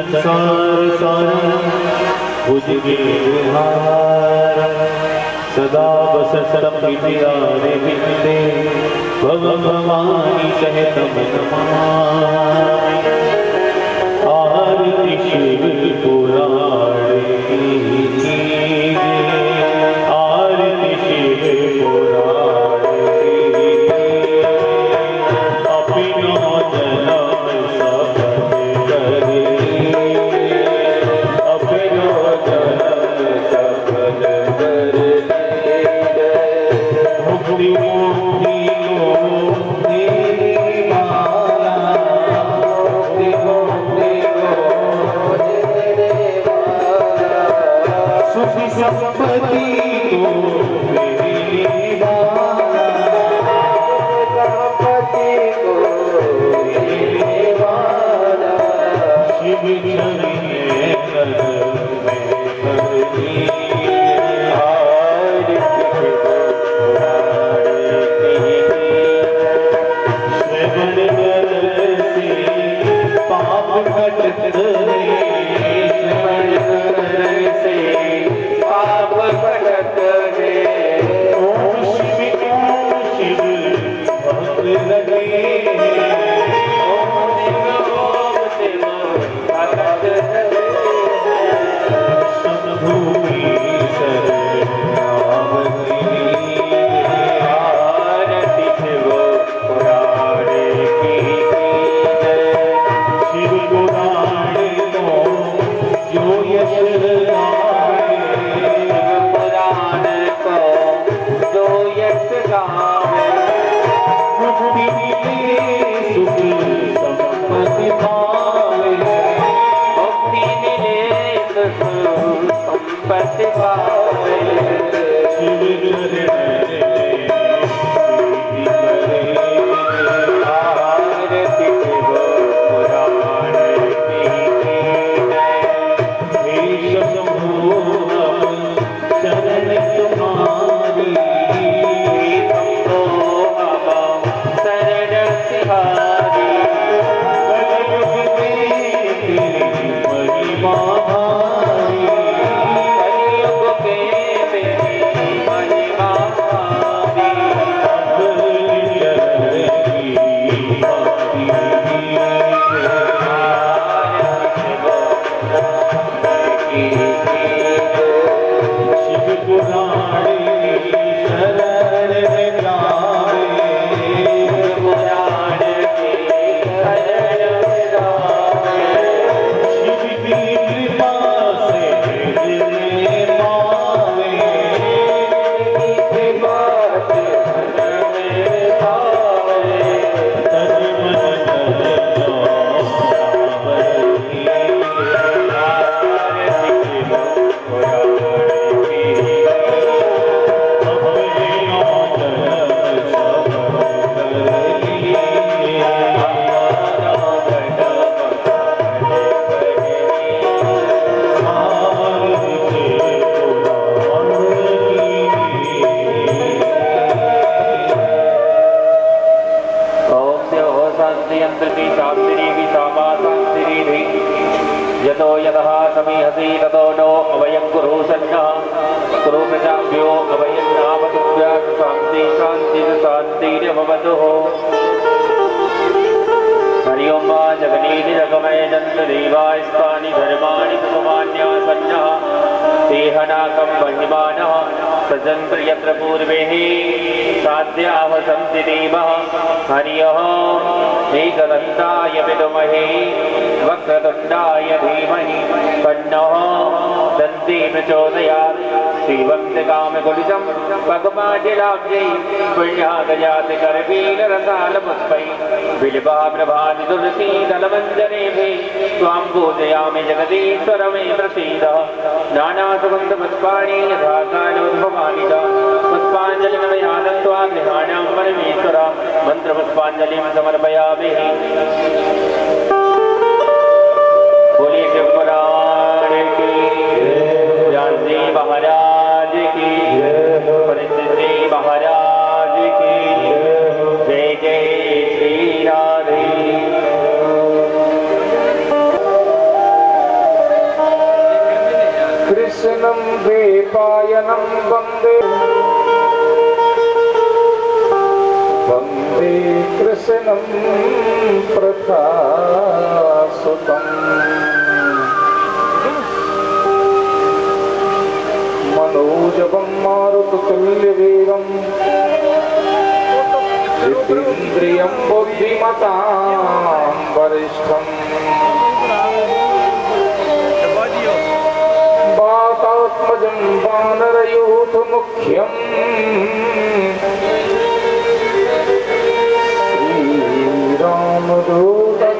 संसार सारं भुजगेहारं सदा वसतं विद्यारे विद्ये भवभवानी सहितं नमामि। आरति शिव पुराणे की, आरति शिव पुराणे की। अपनो जन्म सफल करे, अपनो जन्म सफल करे। मुक्ति मुक्ति संपत्ति को मेरी वाला, संपत्ति को मेरी वाला। शिव चरिए कर में भरती, आरति पुराणे की। श्रवण करते पाप कटते, श्रवण करते पाप कटते। ओम शिव भक्त लगे, ओम शिव भक्त लगे। शंभु की शरण आरति शिव पुराणे की। शिव पुराणे को जो यश गावे, मुक्ति मिले सुख संपत्ति पावे, मुक्ति मिले सुख संपत्ति पावे। शिव चरण आरति शिव पुराणे की। हे शंभो शरण तुम्हारी, यतो यतः समीहसि ततो नो अवयं कुरु सन्नः कुरु प्रजाभ्यो अवयं नामतुभ्यः शान्ति शान्ति शान्तिर्भवतु। हरि ओं वा जगनीति जगमय जन्तदेवास्तानि धर्माणि सुमान्यासन्नः देहनाकं महिमानः सजन्त यत्र पूर्वेः साध्याः सन्ति देवः। हरि ओम् एकदन्ताय विद्महे वक्रतुण्डाय धीमहि तन्नः दन्ती प्रचोदयात्। श्रीवंशकामकुलितं पद्माजलाब्जै पुण्यागजाति करवीररसालपुष्पै बिल्वाप्रभाति तुलसीदलमञ्जनेभिः त्वां पूजयामि जगदीश्वर मे प्रसीद। नानासुगन्धपुष्पाणि यथा कालोद्भवानि च पुष्पाञ्जलिर्मया दत्त्वा गृहाणां परमेश्वर मन्त्रपुष्पाञ्जलिं समर्पयामि। बोलिए शिव पुराणे की, ज्ञान जी महाराज की, परिस्थिति महाराज की। जय जय श्री राधे। कृष्णं द्वैपायनं वन्दे वन्दे कृष्णं प्रथासुतं मनोजवं मारुततुल्यवेगं जितेन्द्रियं बुद्धिमतां वरिष्ठं वातात्मजं वानरयूथमुख्यं श्रीरामदूतं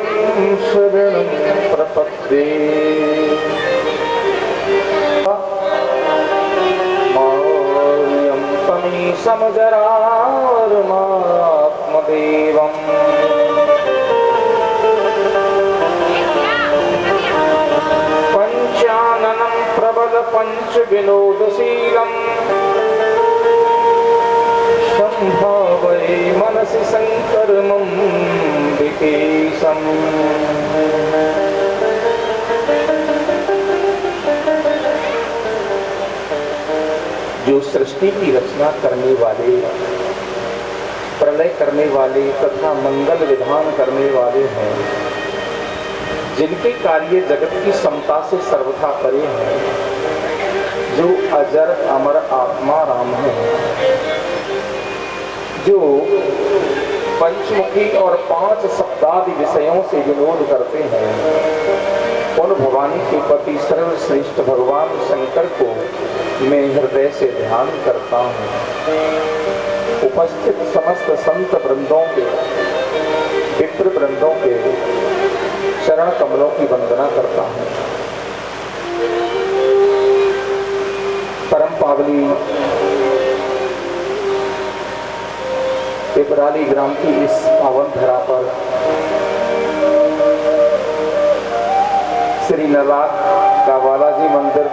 शरणं प्रपद्ये मार्यं तमीशमजरार्मात्मदेवम् पंचाननं प्रबल पंच विनोदशीलम् संभावये मनसि संकर्मं विकेशम् जो सृष्टि की रचना करने वाले, प्रलय करने वाले तथा मंगल विधान करने वाले हैं, जिनके कार्य जगत की समता से सर्वथा परे हैं, जो अजर अमर आत्मा राम है, जो पंचमुखी और 5 शब्दादि विषयों से विनोद करते हैं, उन भवानी के पति सर्वश्रेष्ठ भगवान शंकर को मैं हृदय से ध्यान करता हूँ। उपस्थित समस्त संत वृंदों के, विप्र वृंदों के चरण कमलों की वंदना करता हूँ। परम पावली पिपराली ग्राम की इस पावन धरा पर श्री नलाख का बालाजी मंदिर,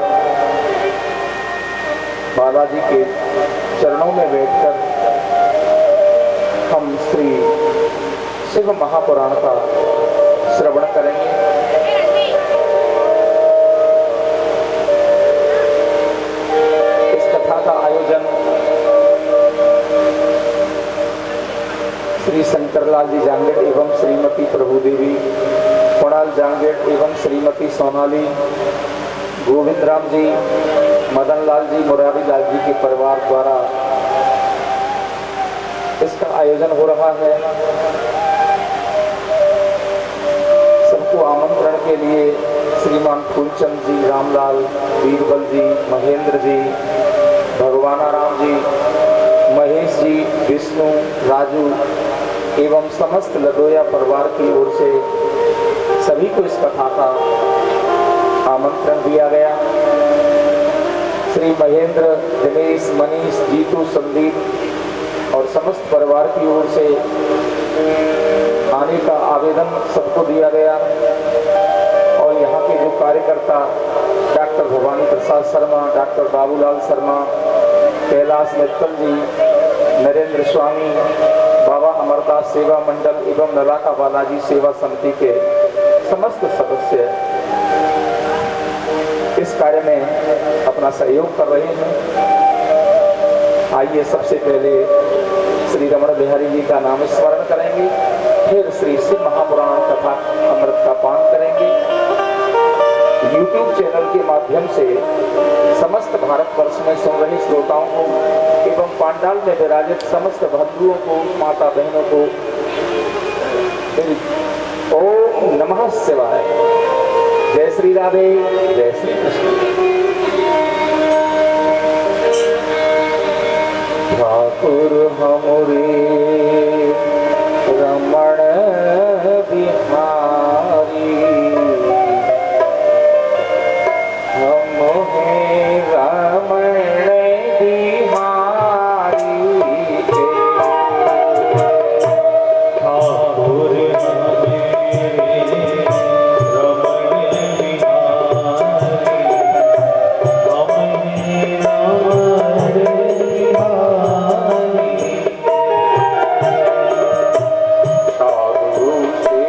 बालाजी के चरणों में बैठकर हम श्री शिव महापुराण का श्रवण करेंगे। इस कथा का आयोजन श्री शंकरलाल जी जांगेट एवं श्रीमती प्रभुदेवी, कुणाल जांगेट एवं श्रीमती सोनाली, गोविंद राम जी, मदन लाल जी, मुरारी लाल जी के परिवार द्वारा इसका आयोजन हो रहा है। सबको आमंत्रण के लिए श्रीमान फूलचंद जी, रामलाल, बीरबल जी, महेंद्र जी, भगवानाराम जी, महेश जी, विष्णु, राजू एवं समस्त लडोया परिवार की ओर से सभी को इस कथा का आमंत्रण दिया गया। श्री महेंद्र, दिनेश, मनीष, जीतू, संदीप और समस्त परिवार की ओर से आने का आवेदन सबको दिया गया। और यहाँ के जो कार्यकर्ता डॉक्टर भवानी प्रसाद शर्मा, डॉक्टर बाबूलाल शर्मा, कैलाश मित्तल जी, नरेंद्र स्वामी, बाबा अमरदास सेवा मंडल एवं नलाखा बालाजी सेवा समिति के समस्त सदस्य इस कार्य में अपना सहयोग कर रहे हैं। आइए सबसे पहले श्री रमण बिहारी जी का नाम स्मरण करेंगे, फिर श्री शिव महापुराण कथा अमृत का पान करेंगे। YouTube चैनल के माध्यम से समस्त भारतवर्ष में सुन रहे श्रोताओं को एवं पांडाल में विराजित समस्त बंधुओं को, माता बहनों को ओम नमः शिवाय। जय श्री राधे, जय श्री कृष्ण। ठाकुर हमरे रमण बिहारी, हम हैं रमण बिहारी के। ठाकुर से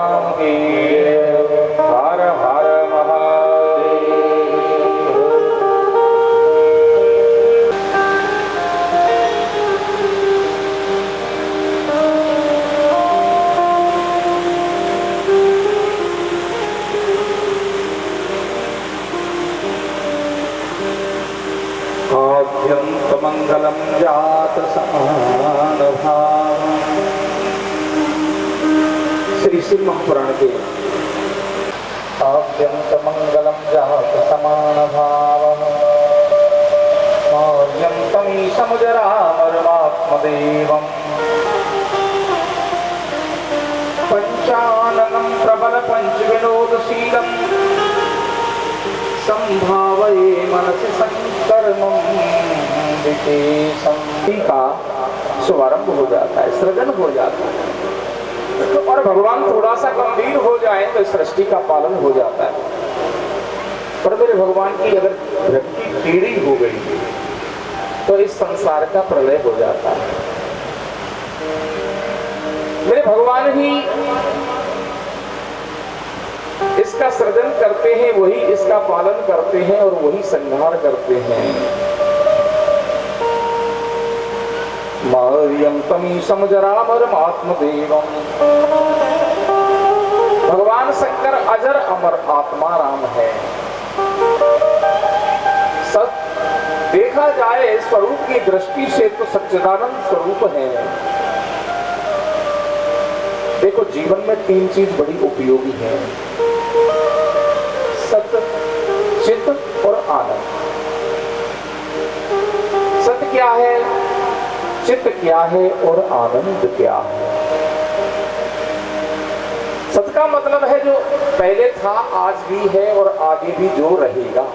राम की जय। हर हर महादेव। आद्यन्तमङ्गलं जात समानभाव। श्री शिव महापुराण के आद्यन्तमङ्गलं जात समानभाव। आद्यन्तमीशमुजरामरमात्मदेवम् पंचाननं प्रबल पंचविनोदशीलम् संभावये मनसि संकर्मं विशेषं का शुभारंभ हो जाता है, सृजन हो जाता है। और भगवान थोड़ा सा गंभीर हो जाए तो सृष्टि का पालन हो जाता है। पर मेरे भगवान की अगर भक्ति टेढ़ी हो गई तो इस संसार का प्रलय हो जाता है। मेरे भगवान ही इसका सृजन करते हैं, वही इसका पालन करते हैं और वही संहार करते हैं। मार्यम तमीशम जरामरमात्मदेवम। भगवान शंकर अजर अमर आत्मा राम है। सच देखा जाए स्वरूप की दृष्टि से तो सच्चिदानंद स्वरूप है। देखो जीवन में तीन चीज बड़ी उपयोगी है, सत्य, चित्त और आनंद। सत्य क्या है, चित्त क्या है और आनंद क्या है। सत्य का मतलब है जो पहले था, आज भी है और आगे भी जो रहेगा,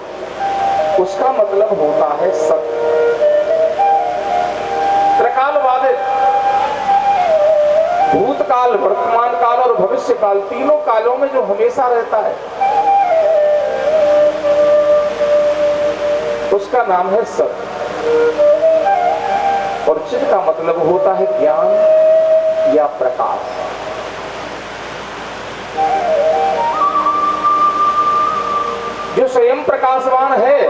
उसका मतलब होता है सत्य। त्रिकालवादित, भूतकाल, वर्तमान काल और भविष्य काल, तीनों कालों में जो हमेशा रहता है उसका नाम है सत्य। और चित्त का मतलब होता है ज्ञान या प्रकाश। जो स्वयं प्रकाशवान है,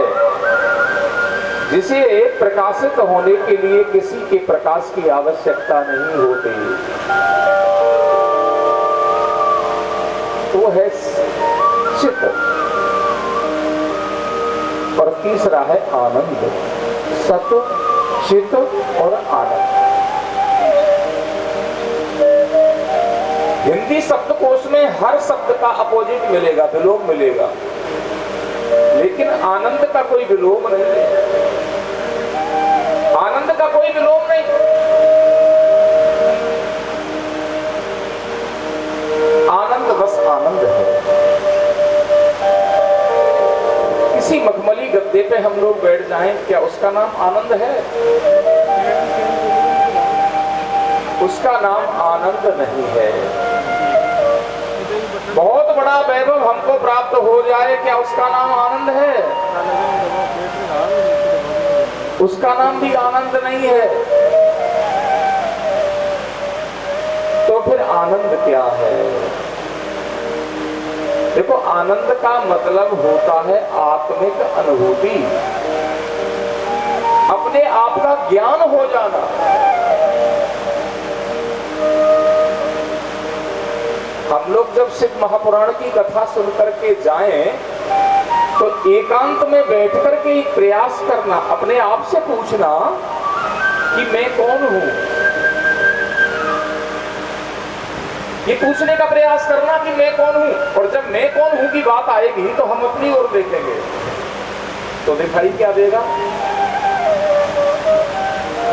जिसे प्रकाशित होने के लिए किसी के प्रकाश की आवश्यकता नहीं होती, वो है चित्त। और तीसरा है आनंद। सत्य, चित्त और आनंद। हिंदी शब्दकोश में हर शब्द का अपोजिट मिलेगा, विलोम मिलेगा, लेकिन आनंद का कोई विलोम नहीं है। आनंद का कोई विलोम नहीं। आनंद बस आनंद है। किसी मखमली गद्दे पे हम लोग बैठ जाएं, क्या उसका नाम आनंद है? उसका नाम आनंद नहीं है। बहुत बड़ा वैभव हमको प्राप्त हो जाए, क्या उसका नाम आनंद है? उसका नाम भी आनंद नहीं है। तो फिर आनंद क्या है? देखो, आनंद का मतलब होता है आत्मिक अनुभूति, अपने आप का ज्ञान हो जाना। हम लोग जब शिव महापुराण की कथा सुनकर के जाएं तो एकांत में बैठकर के प्रयास करना, अपने आप से पूछना कि मैं कौन हूं। ये पूछने का प्रयास करना कि मैं कौन हूं। और जब मैं कौन हूं की बात आएगी तो हम अपनी ओर देखेंगे तो दिखाई क्या देगा?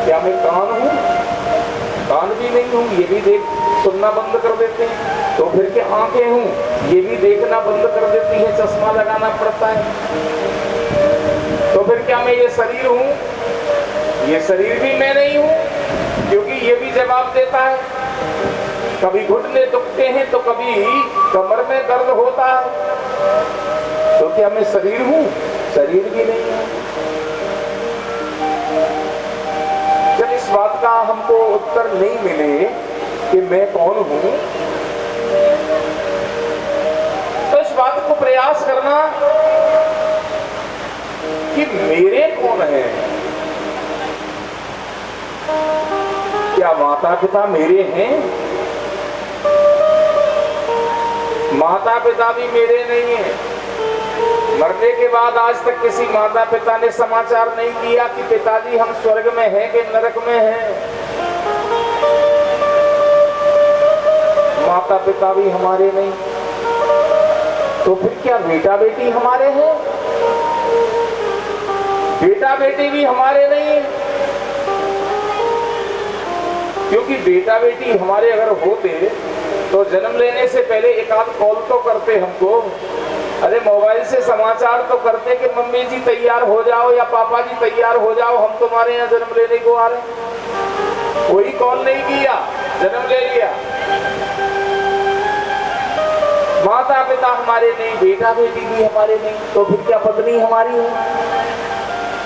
क्या मैं कान हूं? कान भी नहीं हूं, ये भी देख सुनना बंद कर देते हैं। तो फिर क्या आंखें हूं? ये भी देखना बंद कर देती है, चश्मा लगाना पड़ता है। तो फिर क्या मैं ये शरीर हूं? ये शरीर भी मैं नहीं हूं, क्योंकि ये भी जवाब देता है। कभी घुटने दुखते हैं तो कभी कमर में दर्द होता है। तो क्या मैं शरीर हूं? शरीर भी नहीं है। जब इस बात का हमको उत्तर नहीं मिले कि मैं कौन हूं, तो इस बात को प्रयास करना कि मेरे कौन है। क्या माता पिता मेरे हैं? माता पिता भी मेरे नहीं है। मरने के बाद आज तक किसी माता पिता ने समाचार नहीं दिया कि पिताजी हम स्वर्ग में हैं कि नरक में हैं। माता पिता भी हमारे नहीं, तो फिर क्या बेटा बेटी हमारे हैं? बेटा बेटी भी हमारे नहीं है, क्योंकि बेटा बेटी हमारे अगर होते तो जन्म लेने से पहले एक आध कॉल तो करते हमको। अरे मोबाइल से समाचार तो करते कि मम्मी जी तैयार हो जाओ या पापा जी तैयार हो जाओ, हम तुम्हारे यहाँ जन्म लेने को आ रहे हैं। कोई कॉल नहीं किया, जन्म ले लिया। माता पिता हमारे नहीं, बेटा बेटी भी हमारे नहीं, तो फिर क्या पत्नी हमारी है?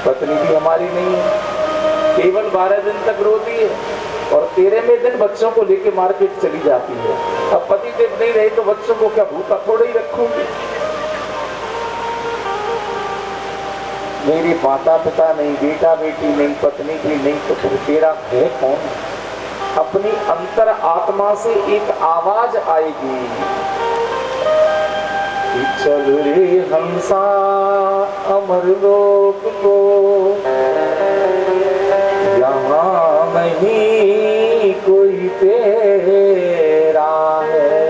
पत्नी भी हमारी नहीं है। केवल 12 दिन तक रोती है और 13वें दिन बच्चों को लेके मार्केट चली जाती है। अब पति देव नहीं रहे तो बच्चों को क्या भूखा थोड़ा ही रखूंगी? मेरे माता पिता नहीं, बेटा बेटी नहीं, पत्नी भी नहीं, तो फिर तेरा है कौन? अपनी अंतर आत्मा से एक आवाज आएगी, चल रे हंसा अमर लोक को, यहाँ नहीं कोई तेरा है।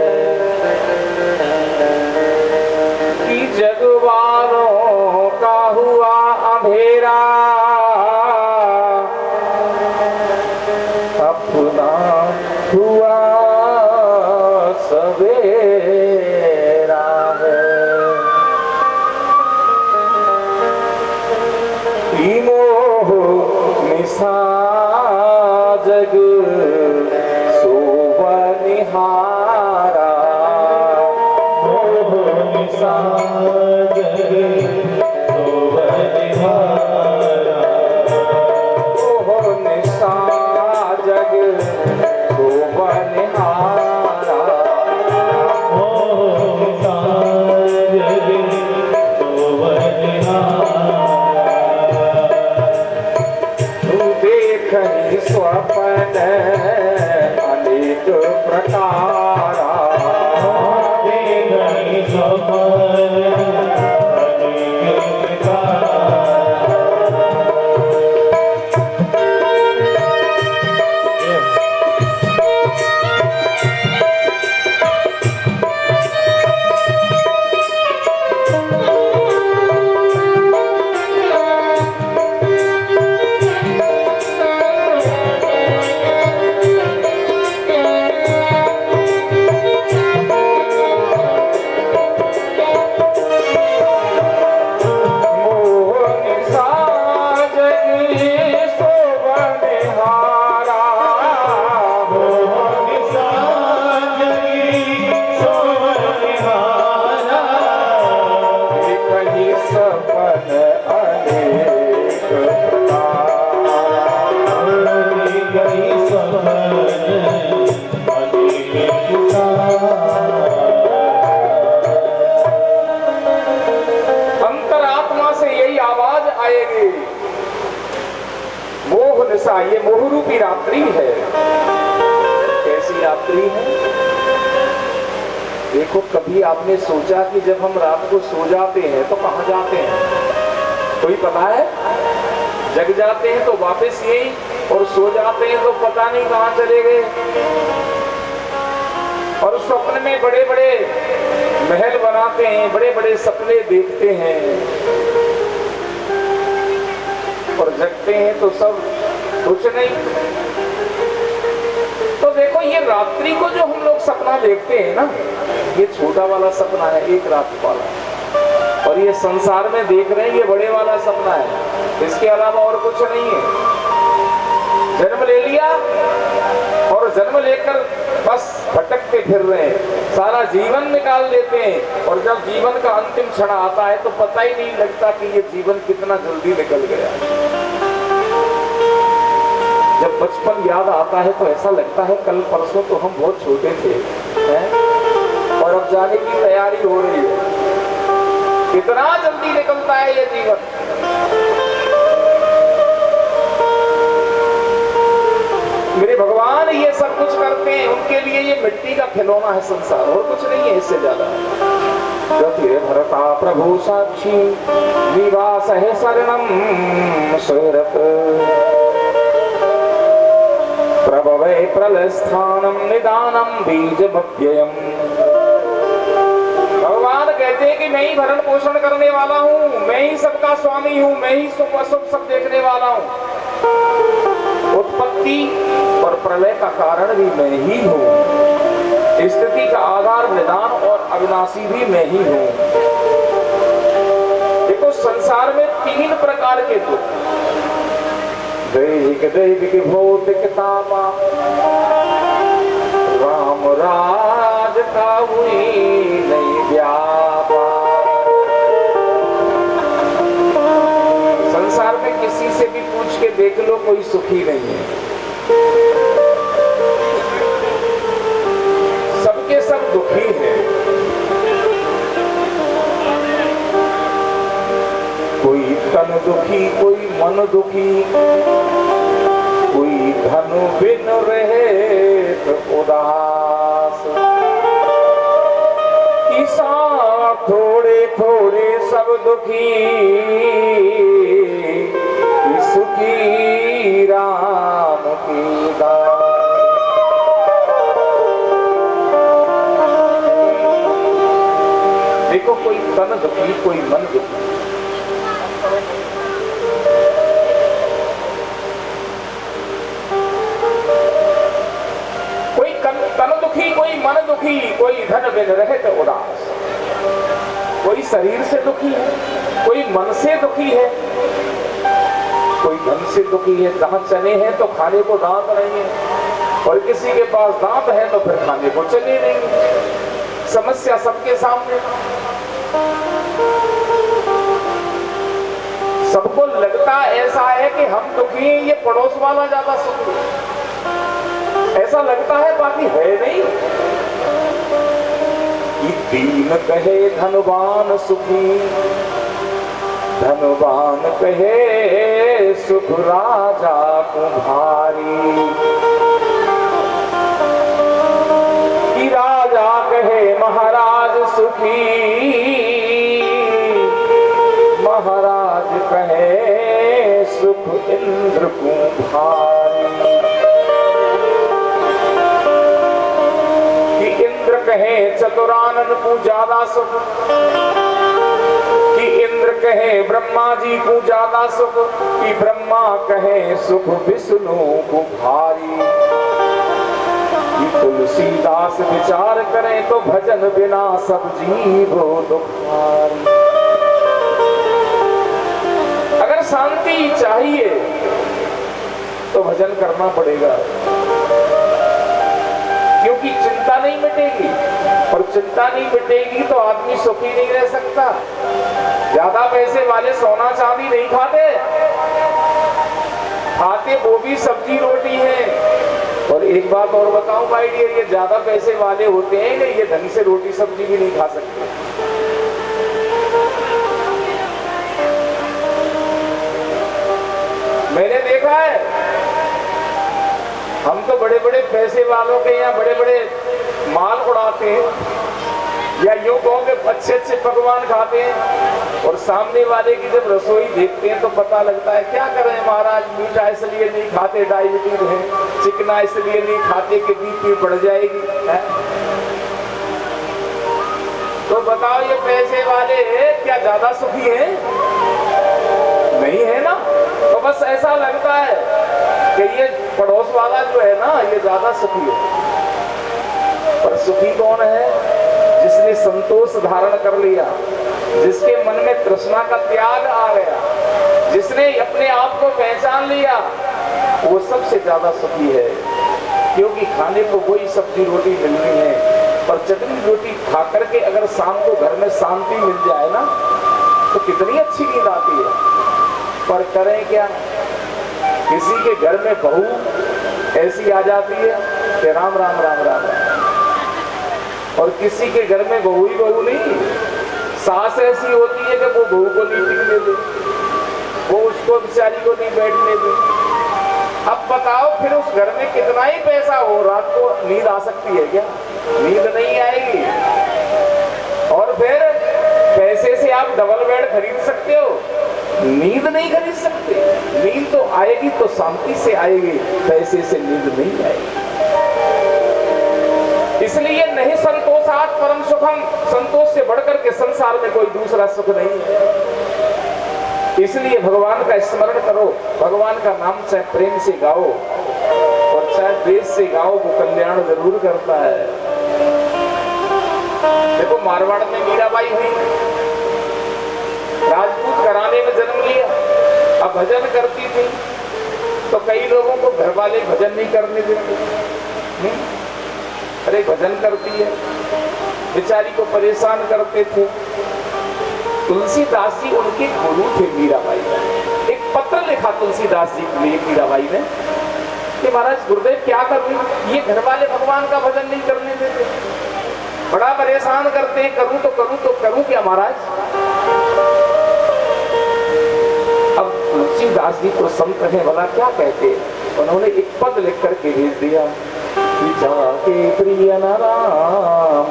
कि जग वालों का हुआ अंधेरा, अपना हुआ सवेरा है। मोह निशा जग सोबनिहारा, मोह निशा जग सोबनिहारा, मोह निशा जग सोबनिहारा, मोह निशा जग सोबनिहारा। देखहि स्वप्न अनेक प्रकारा, देखहि स्वप्न अनेक प्रकारा। अंतरात्मा से यही आवाज आएगी, मोह निशा, ये मोह रूपी रात्रि है। कैसी रात्रि है? देखो, कभी आपने सोचा कि जब हम रात को सो जाते हैं तो कहां जाते हैं? कोई पता है? जग जाते हैं तो वापस यही, और सो जाते हैं तो पता नहीं कहां चले गए। और स्वप्न में बड़े बड़े महल बनाते हैं, बड़े बड़े सपने देखते हैं, और जगते हैं तो सब कुछ नहीं। तो देखो, ये रात्रि को जो हम लोग सपना देखते हैं ना, ये छोटा वाला सपना है, एक रात वाला। और ये संसार में देख रहे हैं, ये बड़े वाला सपना है, इसके अलावा और कुछ नहीं है। जन्म ले लिया और जन्म लेकर बस भटकते फिर रहे हैं, सारा जीवन निकाल देते हैं, और जब जीवन का अंतिम क्षण आता है तो पता ही नहीं लगता कि ये जीवन कितना जल्दी निकल गया। जब बचपन याद आता है तो ऐसा लगता है कल परसों तो हम बहुत छोटे थे, हैं? तरफ जाने की तैयारी हो रही है। कितना जल्दी निकलता है ये जीवन। मेरे भगवान ये सब कुछ करते हैं, उनके लिए ये मिट्टी का खिलौना है संसार, और कुछ नहीं है इससे ज्यादा। गतिरे भरता प्रभु साक्षी निवास है शरणम शरत प्रभवे प्रलस्थानम निदानम बीज व्ययम। भगवान कहते हैं कि मैं ही भरण पोषण करने वाला हूँ, मैं ही सबका स्वामी हूँ, मैं ही सब देखने वाला हूँ। उत्पत्ति और प्रलय का कारण भी मैं ही हूँ, स्थिति का आधार निदान और अविनाशी भी मैं ही हूँ। देखो संसार में 3 प्रकार के दुख, दैहिक दैविक भौतिक तामा, राम राज का हुई नहीं व्यापार। संसार में किसी से भी पूछ के देख लो, कोई सुखी नहीं है। सबके सब दुखी हैं। कोई तन दुखी, कोई मन दुखी, कोई धन बिन रहे तो उदास। किसान थोड़े थोड़े सब दुखी, सुखी राम की दास। देखो कोई तन दुखी, कोई मन दुखी, तन दुखी, कोई मन दुखी, कोई धन बिन रहे तो उदास। कोई शरीर से दुखी है, कोई मन से दुखी है, कोई धन से दुखी है। जहां चने हैं तो खाने को दांत नहीं है, और किसी के पास दांत है तो फिर खाने को चने नहीं है। समस्या सबके सामने। सबको लगता ऐसा है कि हम दुखी हैं, ये पड़ोस वाला ज्यादा सुखी है, ऐसा लगता है, बाकी है नहीं। कि दीन कहे धनवान सुखी, धनवान कहे सुख राजा कुम्हारी। कि राजा कहे महाराज सुखी, महाराज कहे सुख इंद्र कुम्हारी। कहे चतुरानन को ज्यादा सुख, कि इंद्र कहे ब्रह्मा जी को ज्यादा सुख, कि ब्रह्मा कहे सुख विष्णु को भारी। कि तुलसीदास विचार करें तो भजन बिना सब जीव दुखारी। अगर शांति चाहिए तो भजन करना पड़ेगा, क्योंकि चिंता नहीं मिटेगी, और चिंता नहीं मिटेगी तो आदमी सुखी नहीं रह सकता। ज्यादा पैसे वाले सोना चांदी नहीं खाते, खाते वो भी सब्जी रोटी है। और एक बात और बताऊं भाई डियर, ये ज्यादा पैसे वाले होते हैं कि ये ढंग से रोटी सब्जी भी नहीं खा सकते। मैंने देखा है, हम तो बड़े बड़े पैसे वालों के यहाँ बड़े बड़े माल उड़ाते हैं, या यूं कहो कि अच्छे अच्छे पकवान खाते हैं, और सामने वाले की जब रसोई देखते हैं तो पता लगता है क्या करें महाराज, मीठा इसलिए नहीं खाते डायबिटीज है, चिकना इसलिए नहीं खाते कि बीपी बढ़ जाएगी है? तो बताओ ये पैसे वाले क्या ज्यादा सुखी हैं? नहीं है ना। तो बस ऐसा लगता है कि ये पड़ोस वाला जो है ना ये ज्यादा सुखी है, पर सुखी कौन है? जिसने संतोष धारण कर लिया, जिसके मन में तृष्णा का त्याग आ गया, जिसने अपने आप को पहचान लिया, वो सबसे ज्यादा सुखी है। क्योंकि खाने को वही सब्जी रोटी मिलनी है, पर चटनी रोटी खा करके अगर शाम को घर में शांति मिल जाए ना तो कितनी अच्छी नींद आती है। पर करें क्या, किसी के घर में बहू ऐसी आ जाती है कि राम राम राम राम, और किसी के घर में बहू ही बहू नहीं, सास ऐसी होती है कि वो बहू को नहीं टिकने दे, वो उसको बेचारी को नहीं बैठने दे। अब बताओ फिर उस घर में कितना ही पैसा हो, रात को नींद आ सकती है क्या? नींद नहीं आएगी। और फिर पैसे से आप डबल बेड खरीद सकते हो, नींद नहीं खरीद सकते। नींद तो आएगी तो शांति से आएगी, पैसे से नींद नहीं आएगी। इसलिए नहीं संतोषात् परम सुखम, संतोष से बढ़कर के संसार में कोई दूसरा सुख नहीं है। इसलिए भगवान का स्मरण करो, भगवान का नाम चाहे प्रेम से गाओ और चाहे देश से गाओ, वो कल्याण जरूर करता है। देखो मारवाड़ में मीराबाई हुई, राजपूत घराने में जन्म लिया, अब भजन करती थी तो कई लोगों को घर वाले भजन नहीं करने देते। अरे भजन करती है, बेचारी को परेशान करते थे। तुलसीदास जी उनके गुरु थे मीराबाई। एक पत्र लिखा तुलसीदास जी के लिए मीराबाई ने कि महाराज गुरुदेव क्या कर रही, ये घर वाले भगवान का भजन नहीं करने देते, बड़ा परेशान करते हैं, करूं तो करूं क्या महाराज। अब तुलसीदास जी तो संत है, भला क्या कहते, उन्होंने एक पद लिख करके भेज दिया, जाके प्रिय नाम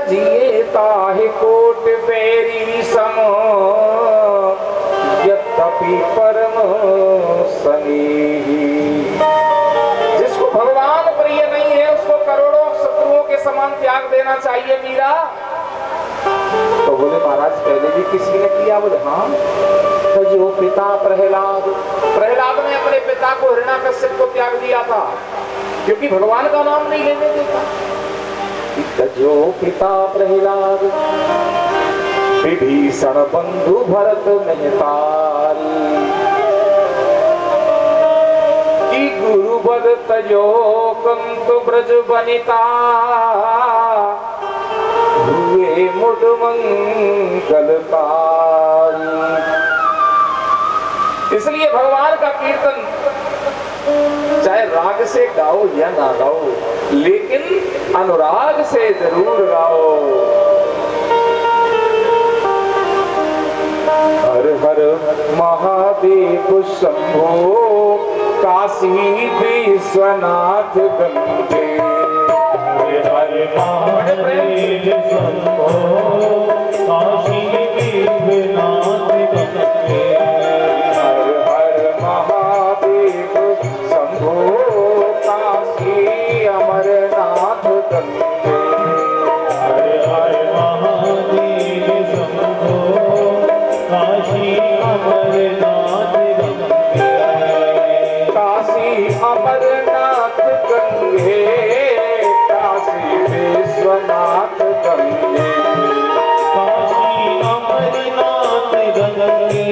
जिए ताहे कोट बेरी सम, यद्यपि परम स्नेही। जिसको भगवान प्रिय नहीं है उसको करोड़ों शत्रुओं के समान त्याग देना चाहिए मीरा। तो बोले महाराज पहले भी किसी ने किया? बोले हाँ, तो जो पिता प्रहलाद ने अपने पिता को हिरण्याकश्यप को त्याग दिया था, क्योंकि भगवान का नाम नहीं लेने देता। जो पिता प्रहलाद विभीषण बंधु भरत मेहतारी, की गुरु बद तजो कंतु ब्रज बनिता, हुए मुड मंगलकारी। इसलिए भगवान का कीर्तन चाहे राग से गाओ या ना गाओ, लेकिन अनुराग से जरूर गाओ। हर हर महादेव शंभो, काशी विश्वनाथ गंगे। हर महादेव शंभो, काशी विश्वनाथ गंगे। हर हर महादेव शंभो, काशी अमरनाथ गंगे। हर हर महादेव शंभो, काशी अमरनाथ गंगे। काशी अमरनाथ गंगे, काशी विश्वनाथ गंगे। काशी अमरनाथ गंगे,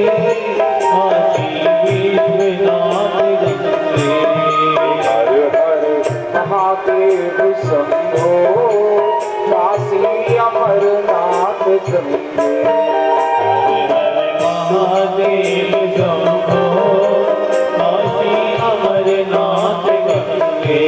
काशी विश्वनाथ गंगे। हर हर महादेव शंभो, काशी अमरनाथ गंगे। महादेव शंभो, काशी अमरनाथ गंगे।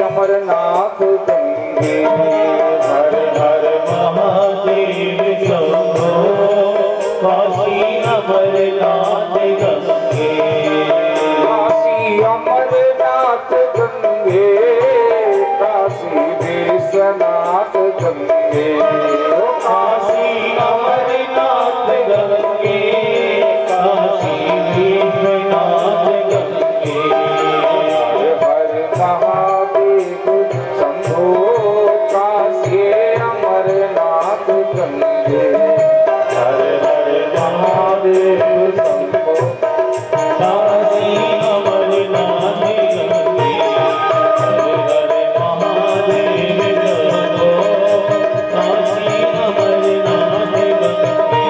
अमरनाथ गंगे। हर हर महादेव शंभो, काशी अमरनाथ गंगे। काशी अमरनाथ गंगे, काशी विश्वनाथ गंगे। काशी अमरनाथ गंगे, काशी विश्वनाथ गंगे। शंभो काशी अमरनाथ गंगे हर हर महादेव शंभो काशी अमरनाथ गंगे हर हर महादेव शंभो काशी अमरनाथ गंगे काशी अमरनाथ गंगे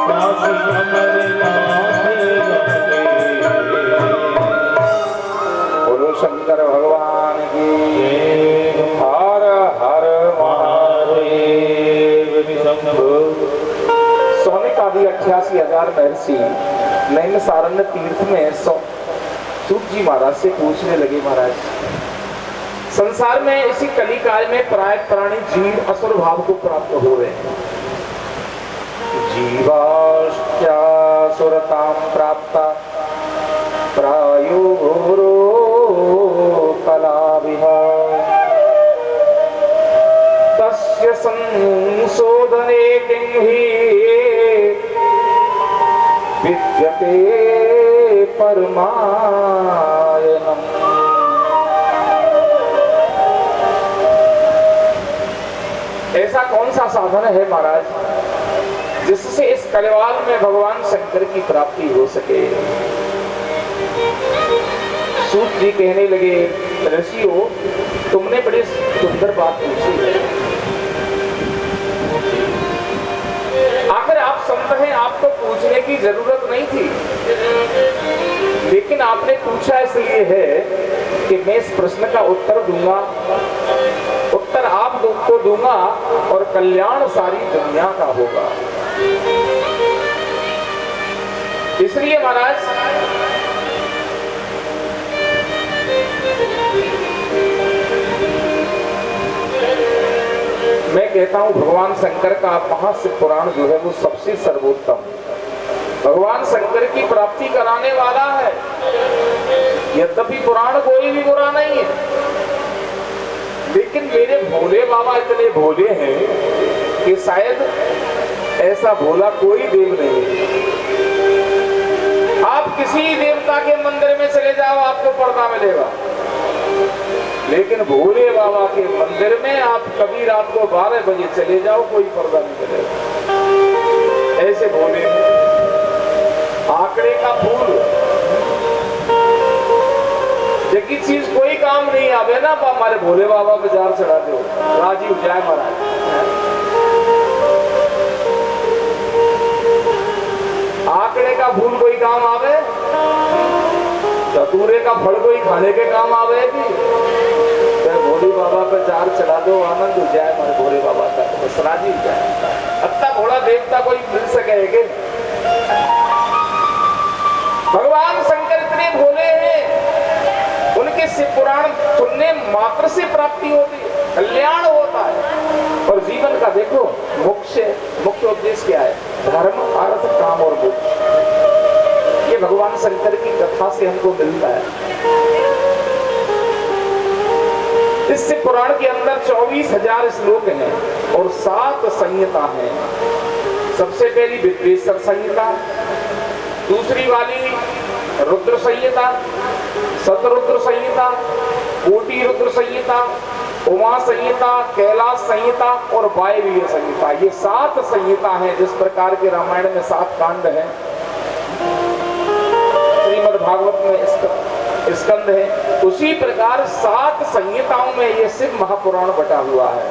काशी अमरनाथ गंगे। बोलो शंकर भगवान की हर हर महादेव शंभो। सौनिक आदि 88,000 महर्षि नैन सारण्य तीर्थ में सूत जी महाराज से पूछने लगे, महाराज संसार में इसी कली काल में प्राय प्राणी जीव असुर भाव को प्राप्त हो रहे हैं। जीवाश्चासुरतां प्राप्ता प्रायो घोरो कलाविह तस्य संशोधने किं हि विद्यते परमायनम्। ऐसा कौन सा साधन है महाराज जिससे इस कलिवाल में भगवान शंकर की प्राप्ति हो सके? सूत जी कहने लगे, ऋषियों तुमने बड़ी सुंदर बात पूछी है। आखिर आप संत हैं, आपको पूछने की जरूरत नहीं थी, लेकिन आपने पूछा इसलिए है कि मैं इस प्रश्न का उत्तर दूंगा, उत्तर आप को दूंगा और कल्याण सारी दुनिया का होगा। इसलिए महाराज मैं कहता हूं भगवान शंकर का महाशिव पुराण जो है वो सबसे सर्वोत्तम, भगवान शंकर की प्राप्ति कराने वाला है। यद्यपि पुराण कोई भी बुरा नहीं है, लेकिन मेरे भोले बाबा इतने भोले हैं कि शायद ऐसा भोला कोई देव नहीं है। आप किसी देवता के मंदिर में चले जाओ आपको पर्दा मिलेगा, लेकिन भोले बाबा के मंदिर में आप कभी रात को 12 बजे चले जाओ कोई पर्दा नहीं मिलेगा। ऐसे भोले आंकड़े का फूल जबकि चीज कोई काम नहीं आवे ना, हमारे भोले बाबा पे जार चढ़ा दो, राजी हो जाए महाराज। आंकड़े का फूल कोई काम आवे, चतुरे का फल कोई खाने के काम आवे भी, तो भोले बाबा पे जार चढ़ा दो, आनंद हो जाए हमारे भोले बाबा का, बस राजी हो जाए। इतना भोला देवता कोई मिल सके? भगवान शंकर इतने भोले हैं, उनके शिव पुराण सुनने मात्र से प्राप्ति होती है, कल्याण होता है। और जीवन का देखो मुख्य उद्देश्य क्या है? धर्म, अर्थ, काम और मोक्ष। ये भगवान शंकर की कथा से हमको मिलता है। इस शिव पुराण के अंदर 24,000 श्लोक हैं और 7 संहिता हैं। सबसे पहली विद्वेश्वर संहिता, दूसरी वाली रुद्र संहिता, शतरुद्र संहिता, कोटि रुद्र संहिता, उमा संहिता, कैलाश संहिता और वायवीय संहिता। ये 7 संहिता हैं। जिस प्रकार के रामायण में 7 कांड हैं, श्रीमद् भागवत में स्कंद है, उसी प्रकार 7 संहिताओं में ये शिव महापुराण बटा हुआ है।